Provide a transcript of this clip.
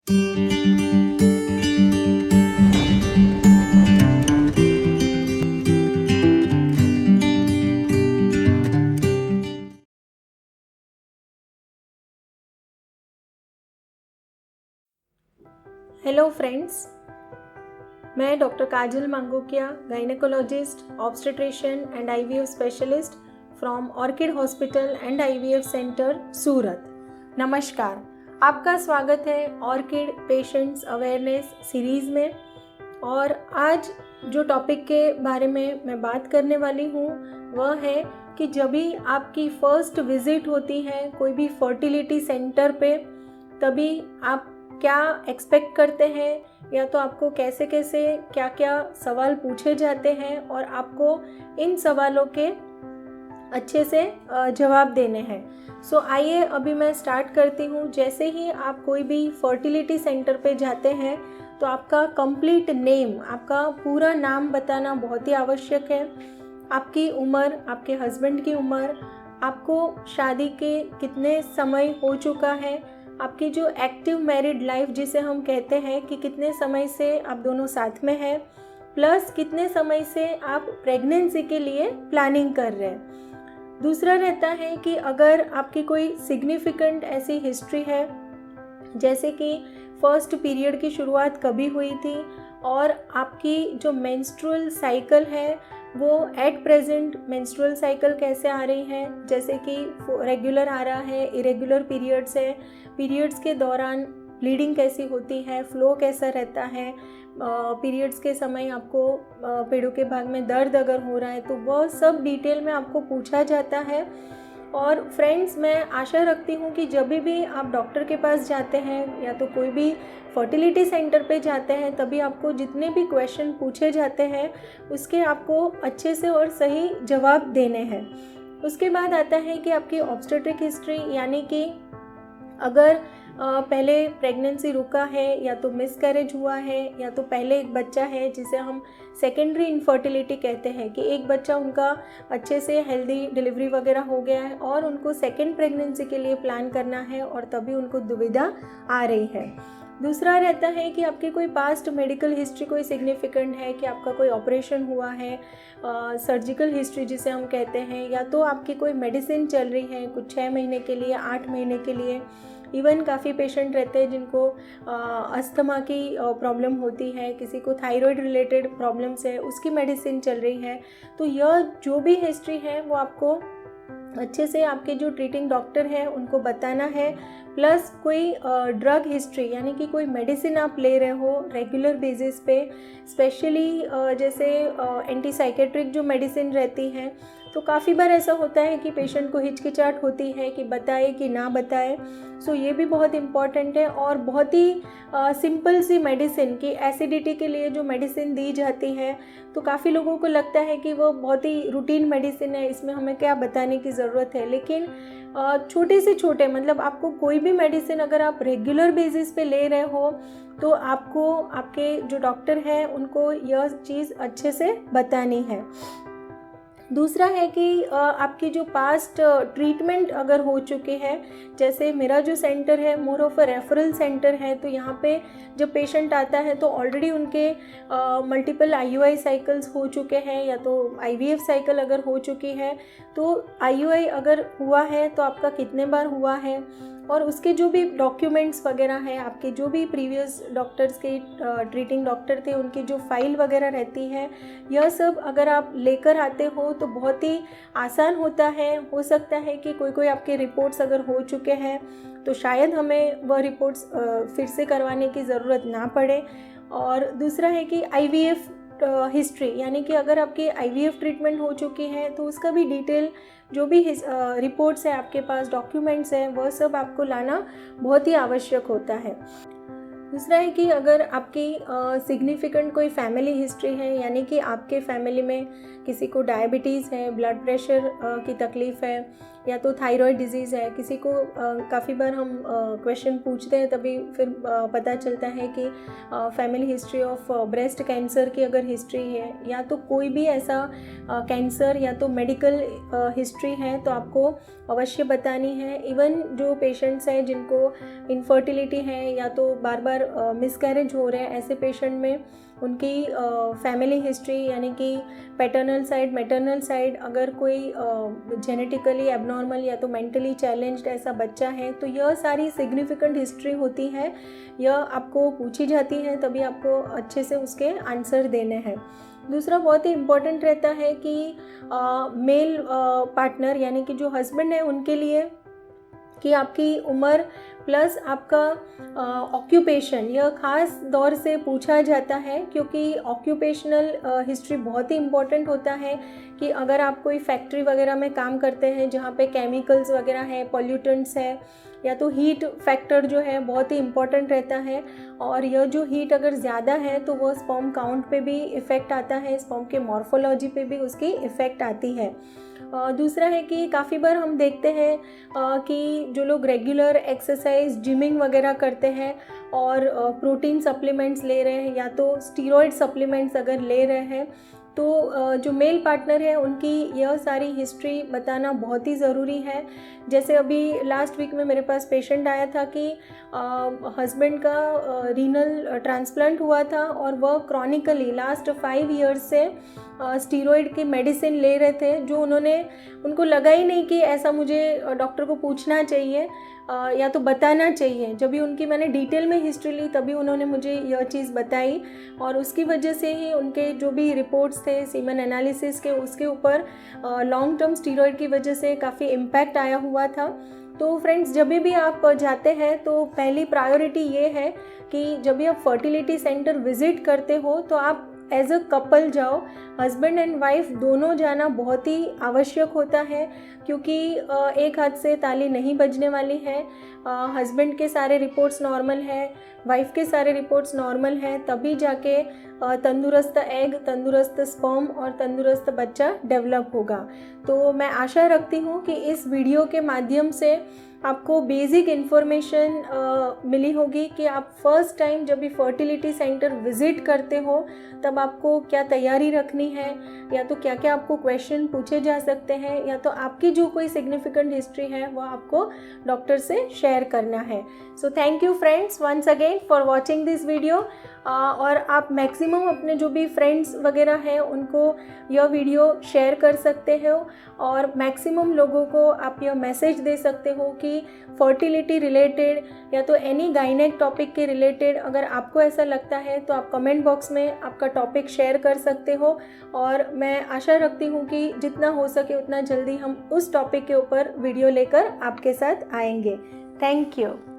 Hello friends, मैं doctor Kajal Mangukiya, gynaecologist, obstetrician and IVF specialist from Orchid hospital and IVF centre Surat. नमस्कार, आपका स्वागत है ऑर्किड पेशेंट्स अवेयरनेस सीरीज़ में। और आज जो टॉपिक के बारे में मैं बात करने वाली हूँ वह है कि जब भी आपकी फ़र्स्ट विज़िट होती है कोई भी फर्टिलिटी सेंटर पे, तभी आप क्या एक्सपेक्ट करते हैं या तो आपको कैसे कैसे क्या क्या सवाल पूछे जाते हैं और आपको इन सवालों के अच्छे से जवाब देने हैं। सो आइए अभी मैं स्टार्ट करती हूँ। जैसे ही आप कोई भी फर्टिलिटी सेंटर पे जाते हैं तो आपका कंप्लीट नेम, आपका पूरा नाम बताना बहुत ही आवश्यक है। आपकी उम्र, आपके हस्बैंड की उम्र, आपको शादी के कितने समय हो चुका है, आपकी जो एक्टिव मैरिड लाइफ जिसे हम कहते हैं कि कितने समय से आप दोनों साथ में हैं, प्लस कितने समय से आप प्रेगनेंसी के लिए प्लानिंग कर रहे हैं। दूसरा रहता है कि अगर आपकी कोई सिग्निफिकेंट ऐसी हिस्ट्री है, जैसे कि फर्स्ट पीरियड की शुरुआत कभी हुई थी और आपकी जो मेंस्ट्रुअल साइकिल है वो एट प्रेजेंट मेंस्ट्रुअल साइकिल कैसे आ रही है, जैसे कि रेगुलर आ रहा है, इरेगुलर पीरियड्स है, पीरियड्स के दौरान ब्लीडिंग कैसी होती है, फ्लो कैसा रहता है, पीरियड्स के समय आपको पेड़ों के भाग में दर्द अगर हो रहा है तो वह सब डिटेल में आपको पूछा जाता है। और फ्रेंड्स, मैं आशा रखती हूँ कि जब भी आप डॉक्टर के पास जाते हैं या तो कोई भी फर्टिलिटी सेंटर पे जाते हैं, तभी आपको जितने भी क्वेश्चन पूछे जाते हैं उसके आपको अच्छे से और सही जवाब देने हैं। उसके बाद आता है कि आपकी ऑब्स्टेट्रिक हिस्ट्री, यानी कि अगर पहले प्रेगनेंसी रुका है या तो मिसकैरेज हुआ है या तो पहले एक बच्चा है जिसे हम सेकेंडरी इनफर्टिलिटी कहते हैं, कि एक बच्चा उनका अच्छे से हेल्दी डिलीवरी वगैरह हो गया है और उनको सेकेंड प्रेगनेंसी के लिए प्लान करना है और तभी उनको दुविधा आ रही है। दूसरा रहता है कि आपकी कोई पास्ट मेडिकल हिस्ट्री कोई सिग्निफिकेंट है, कि आपका कोई ऑपरेशन हुआ है, सर्जिकल हिस्ट्री जिसे हम कहते हैं, या तो आपकी कोई मेडिसिन चल रही है कुछ 6 महीने के लिए, 8 महीने के लिए। इवन काफ़ी पेशेंट रहते हैं जिनको अस्थमा की प्रॉब्लम होती है, किसी को थायराइड रिलेटेड प्रॉब्लम्स है, उसकी मेडिसिन चल रही है। तो यह जो भी हिस्ट्री है वो आपको अच्छे से आपके जो ट्रीटिंग डॉक्टर हैं उनको बताना है। प्लस कोई ड्रग हिस्ट्री, यानी कि कोई मेडिसिन आप ले रहे हो रेगुलर बेसिस पे, स्पेशली जैसे एंटीसाइकेट्रिक जो मेडिसिन रहती हैं, तो काफ़ी बार ऐसा होता है कि पेशेंट को हिचकिचाहट होती है कि बताए कि ना बताए। सो ये भी बहुत इम्पॉर्टेंट है। और बहुत ही सिंपल सी मेडिसिन, की एसिडिटी के लिए जो मेडिसिन दी जाती है, तो काफ़ी लोगों को लगता है कि वो बहुत ही रूटीन मेडिसिन है, इसमें हमें क्या बताने की ज़रूरत है। लेकिन छोटे से छोटे, मतलब आपको कोई भी मेडिसिन अगर आप रेगुलर बेसिस पे ले रहे हो तो आपको आपके जो डॉक्टर हैं उनको यह चीज़ अच्छे से बतानी है। दूसरा है कि आपकी जो पास्ट ट्रीटमेंट अगर हो चुके हैं, जैसे मेरा जो सेंटर है more of a referral centre है, तो यहाँ पे जब पेशेंट आता है तो ऑलरेडी उनके मल्टीपल आईयूआई साइकिल्स हो चुके हैं, या तो आईवीएफ साइकिल अगर हो चुकी है, तो आईयूआई अगर हुआ है तो आपका कितने बार हुआ है, और उसके जो भी डॉक्यूमेंट्स वगैरह हैं, आपके जो भी प्रीवियस डॉक्टर्स के ट्रीटिंग डॉक्टर थे उनकी जो फाइल वगैरह रहती है, यह सब अगर आप लेकर आते हो तो बहुत ही आसान होता है। हो सकता है कि कोई आपके रिपोर्ट्स अगर हो चुके हैं तो शायद हमें वह रिपोर्ट्स फिर से करवाने की ज़रूरत ना पड़े। और दूसरा है कि आईवीएफ हिस्ट्री, यानी कि अगर आपकी आईवीएफ ट्रीटमेंट हो चुकी है तो उसका भी डिटेल जो भी रिपोर्ट्स है आपके पास, डॉक्यूमेंट्स हैं, वह सब आपको लाना बहुत ही आवश्यक होता है। दूसरा है कि अगर आपकी सिग्निफिकेंट कोई फैमिली हिस्ट्री है, यानी कि आपके फैमिली में किसी को डायबिटीज़ है, ब्लड प्रेशर की तकलीफ़ है, या तो थायराइड डिजीज़ है। किसी को काफ़ी बार हम क्वेश्चन पूछते हैं तभी फिर पता चलता है कि family history of breast cancer की अगर हिस्ट्री है या तो कोई भी ऐसा कैंसर या तो मेडिकल हिस्ट्री है तो आपको अवश्य बतानी है। इवन जो पेशेंट्स हैं जिनको इनफर्टिलिटी है या तो बार बार मिसकैरेज हो रहे हैं, ऐसे पेशेंट में उनकी फैमिली हिस्ट्री यानी कि पैटर्नल साइड मैटरनल साइड अगर कोई जेनेटिकली एबनॉर्मल या तो मेंटली चैलेंज्ड ऐसा बच्चा है तो यह सारी सिग्निफिकेंट हिस्ट्री होती है, यह आपको पूछी जाती है, तभी आपको अच्छे से उसके आंसर देने हैं। दूसरा बहुत ही इम्पोर्टेंट रहता है कि मेल पार्टनर यानी कि जो हस्बैंड है उनके लिए कि आपकी उम्र प्लस आपका ऑक्यूपेशन, यह ख़ास दौर से पूछा जाता है क्योंकि ऑक्यूपेशनल हिस्ट्री बहुत ही इम्पॉर्टेंट होता है कि अगर आप कोई फैक्ट्री वगैरह में काम करते हैं जहाँ पे केमिकल्स वगैरह है, पॉल्यूटेंट्स है, या तो हीट फैक्टर जो है बहुत ही इम्पॉर्टेंट रहता है और यह जो हीट अगर ज़्यादा है तो वह स्पर्म काउंट पे भी इफ़ेक्ट आता है, स्पर्म के मॉर्फोलॉजी पे भी उसकी इफ़ेक्ट आती है। दूसरा है कि काफ़ी बार हम देखते हैं कि जो लोग रेगुलर एक्सरसाइज जिमिंग वगैरह करते हैं और प्रोटीन सप्लीमेंट्स ले रहे हैं या तो स्टीरॉयड सप्लीमेंट्स अगर ले रहे हैं तो जो मेल पार्टनर है उनकी यह सारी हिस्ट्री बताना बहुत ही ज़रूरी है। जैसे अभी लास्ट वीक में मेरे पास पेशेंट आया था कि हस्बैंड का रीनल ट्रांसप्लांट हुआ था और वह क्रॉनिकली लास्ट 5 इयर्स से स्टीरॉयड की मेडिसिन ले रहे थे, जो उनको लगा ही नहीं कि ऐसा मुझे डॉक्टर को पूछना चाहिए या तो बताना चाहिए। जब भी उनकी मैंने डिटेल में हिस्ट्री ली तभी उन्होंने मुझे यह चीज़ बताई और उसकी वजह से ही उनके जो भी रिपोर्ट्स थे सीमन एनालिसिस के उसके ऊपर लॉन्ग टर्म स्टीरॉयड की वजह से काफ़ी इम्पैक्ट आया हुआ था। तो फ्रेंड्स, जब भी आप जाते हैं तो पहली प्रायोरिटी ये है कि जब भी आप फर्टिलिटी सेंटर विज़िट करते हो तो आप एज अ कपल जाओ, हस्बैंड एंड वाइफ दोनों जाना बहुत ही आवश्यक होता है क्योंकि एक हाथ से ताली नहीं बजने वाली है। हस्बैंड के सारे रिपोर्ट्स नॉर्मल है, वाइफ के सारे रिपोर्ट्स नॉर्मल है, तभी जाके तंदुरुस्त एग, तंदुरुस्त स्पर्म और तंदुरुस्त बच्चा डेवलप होगा। तो मैं आशा रखती हूँ कि इस वीडियो के माध्यम से आपको बेसिक इन्फॉर्मेशन मिली होगी कि आप फर्स्ट टाइम जब भी फर्टिलिटी सेंटर विज़िट करते हो तब आपको क्या तैयारी रखनी है या तो क्या क्या आपको क्वेश्चन पूछे जा सकते हैं या तो आपकी जो कोई सिग्निफिकेंट हिस्ट्री है वह आपको डॉक्टर से शेयर करना है। So thank you friends once again for watching this video. और आप मैक्सिमम अपने जो भी फ्रेंड्स वगैरह हैं उनको यह वीडियो शेयर कर सकते हो और मैक्सिमम लोगों को आप यह मैसेज दे सकते हो कि फर्टिलिटी रिलेटेड या तो एनी गाइनेक टॉपिक के रिलेटेड अगर आपको ऐसा लगता है तो आप कमेंट बॉक्स में आपका टॉपिक शेयर कर सकते हो और मैं आशा रखती हूँ कि जितना हो सके उतना जल्दी हम उस टॉपिक के ऊपर वीडियो लेकर आपके साथ आएंगे। Thank you.